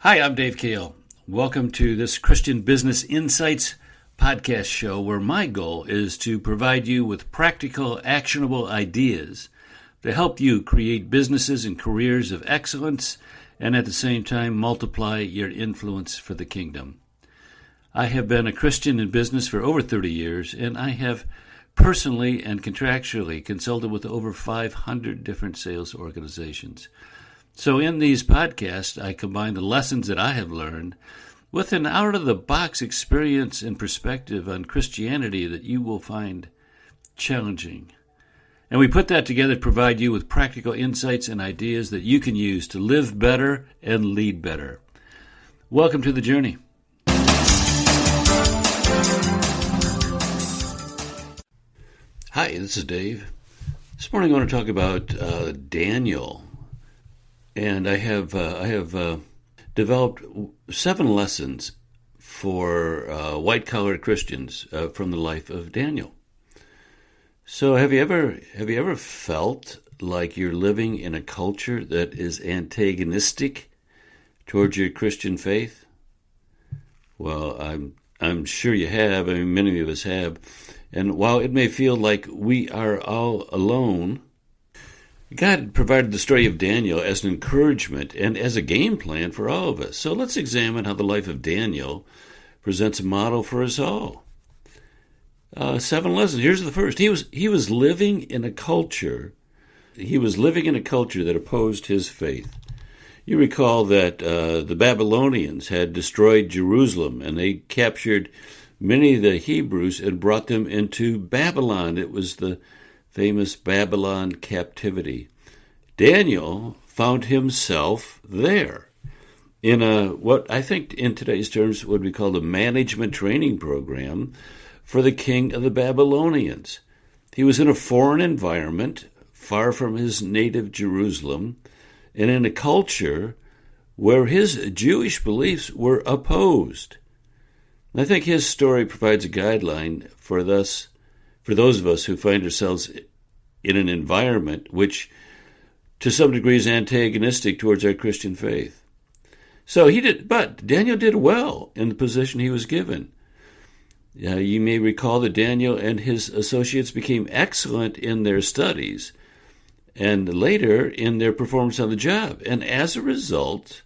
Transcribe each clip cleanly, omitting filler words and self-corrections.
Hi, I'm Dave Kahle. Welcome to this Christian Business Insights podcast show where my goal is to provide you with practical, actionable ideas to help you create businesses and careers of excellence and at the same time multiply your influence for the kingdom. I have been a Christian in business for over 30 years, and I have personally and contractually consulted with over 500 different sales organizations. So in these podcasts, I combine the lessons that I have learned with an out-of-the-box experience and perspective on Christianity that you will find challenging. And we put that together to provide you with practical insights and ideas that you can use to live better and lead better. Welcome to the journey. Hi, this is Dave. This morning I want to talk about Daniel. And I have developed 7 lessons for white-collar Christians from the life of Daniel. So, have you ever felt like you're living in a culture that is antagonistic towards your Christian faith? Well, I'm sure you have. I mean, many of us have. And while it may feel like we are all alone, God provided the story of Daniel as an encouragement and as a game plan for all of us. So let's examine how the life of Daniel presents a model for us all. 7 lessons. Here's the first. He was living in a culture. He was living in a culture that opposed his faith. You recall that the Babylonians had destroyed Jerusalem, and they captured many of the Hebrews and brought them into Babylon. It was the famous Babylon captivity. Daniel found himself there in what I think in today's terms would be called a management training program for the king of the Babylonians. He was in a foreign environment, far from his native Jerusalem, and in a culture where his Jewish beliefs were opposed. I think his story provides a guideline for those of us who find ourselves in an environment which, to some degree, is antagonistic towards our Christian faith. But Daniel did well in the position he was given. You may recall that Daniel and his associates became excellent in their studies and later in their performance on the job. And as a result,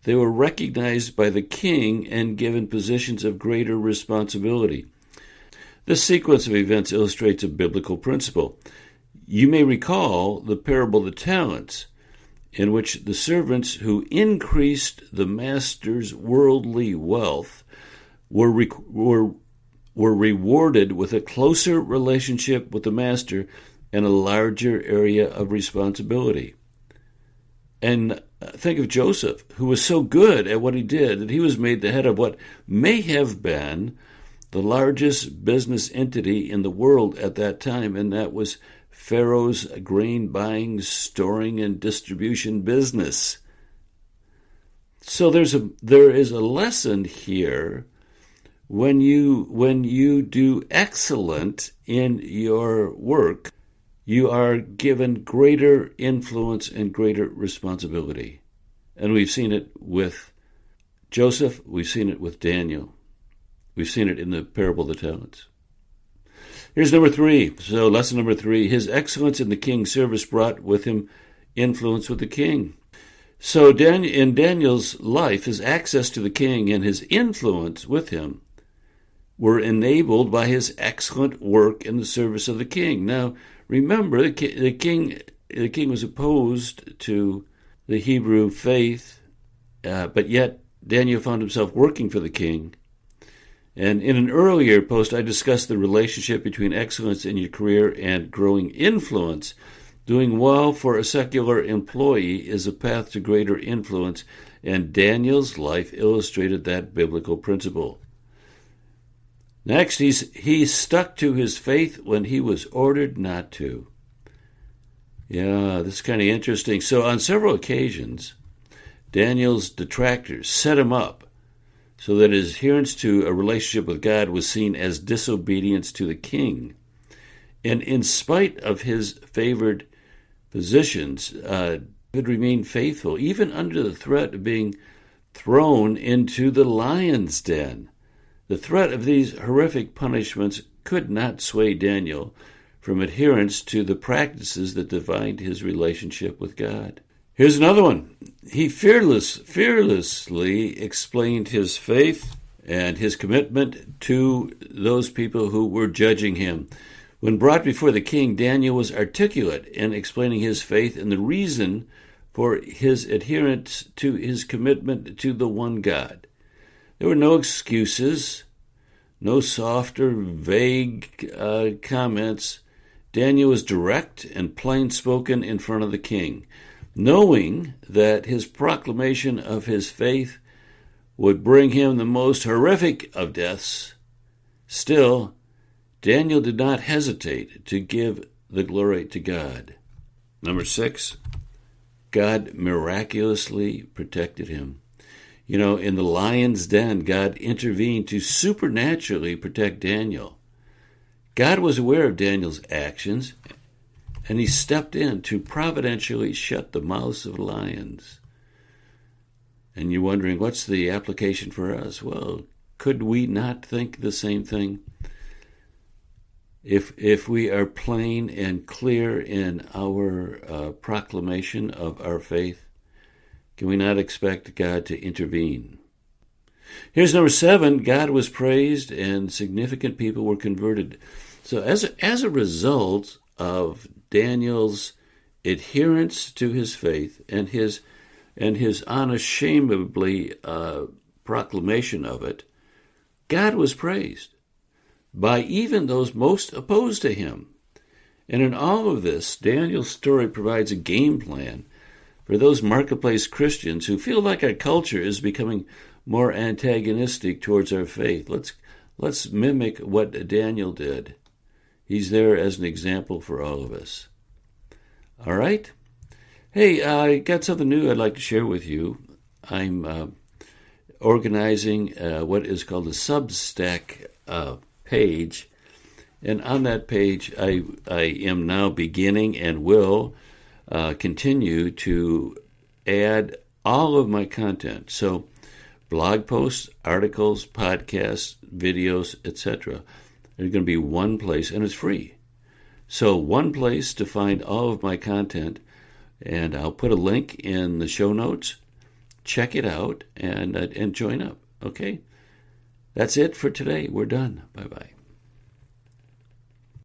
they were recognized by the king and given positions of greater responsibility. This sequence of events illustrates a biblical principle. You may recall the parable of the talents, in which the servants who increased the master's worldly wealth were rewarded with a closer relationship with the master and a larger area of responsibility. And think of Joseph, who was so good at what he did that he was made the head of what may have been the largest business entity in the world at that time, and that was Pharaoh's grain buying, storing, and distribution business. So there is a lesson here. When you do excellent in your work, you are given greater influence and greater responsibility. And we've seen it with Joseph, we've seen it with Daniel. We've seen it in the parable of the talents. Here's number 3. So lesson number 3, his excellence in the king's service brought with him influence with the king. So in Daniel's life, his access to the king and his influence with him were enabled by his excellent work in the service of the king. Now, remember, the king was opposed to the Hebrew faith, but yet Daniel found himself working for the king. And in an earlier post, I discussed the relationship between excellence in your career and growing influence. Doing well for a secular employee is a path to greater influence, and Daniel's life illustrated that biblical principle. Next, he stuck to his faith when he was ordered not to. Yeah, this is kind of interesting. So on several occasions, Daniel's detractors set him up so that his adherence to a relationship with God was seen as disobedience to the king. And in spite of his favored positions, David remained faithful, even under the threat of being thrown into the lion's den. The threat of these horrific punishments could not sway Daniel from adherence to the practices that defined his relationship with God. Here's another one. He fearlessly explained his faith and his commitment to those people who were judging him. When brought before the king, Daniel was articulate in explaining his faith and the reason for his adherence to his commitment to the one God. There were no excuses, no soft or vague comments. Daniel was direct and plain-spoken in front of the king, knowing that his proclamation of his faith would bring him the most horrific of deaths. Still, Daniel did not hesitate to give the glory to God. Number 6, God miraculously protected him. You know, in the lion's den, God intervened to supernaturally protect Daniel. God was aware of Daniel's actions, and he stepped in to providentially shut the mouths of lions. And you're wondering, what's the application for us? Well, could we not think the same thing? If we are plain and clear in our proclamation of our faith, can we not expect God to intervene? Here's number 7. God was praised and significant people were converted. So as a result of Daniel's adherence to his faith and his unashamedly proclamation of it, God was praised by even those most opposed to him. And in all of this, Daniel's story provides a game plan for those marketplace Christians who feel like our culture is becoming more antagonistic towards our faith. Let's mimic what Daniel did. He's there as an example for all of us. All right? Hey, I got something new I'd like to share with you. I'm organizing what is called a Substack page. And on that page, I am now beginning and will continue to add all of my content. So blog posts, articles, podcasts, videos, etc. There's going to be one place, and it's free. So one place to find all of my content, and I'll put a link in the show notes. Check it out and join up, okay? That's it for today. We're done. Bye-bye.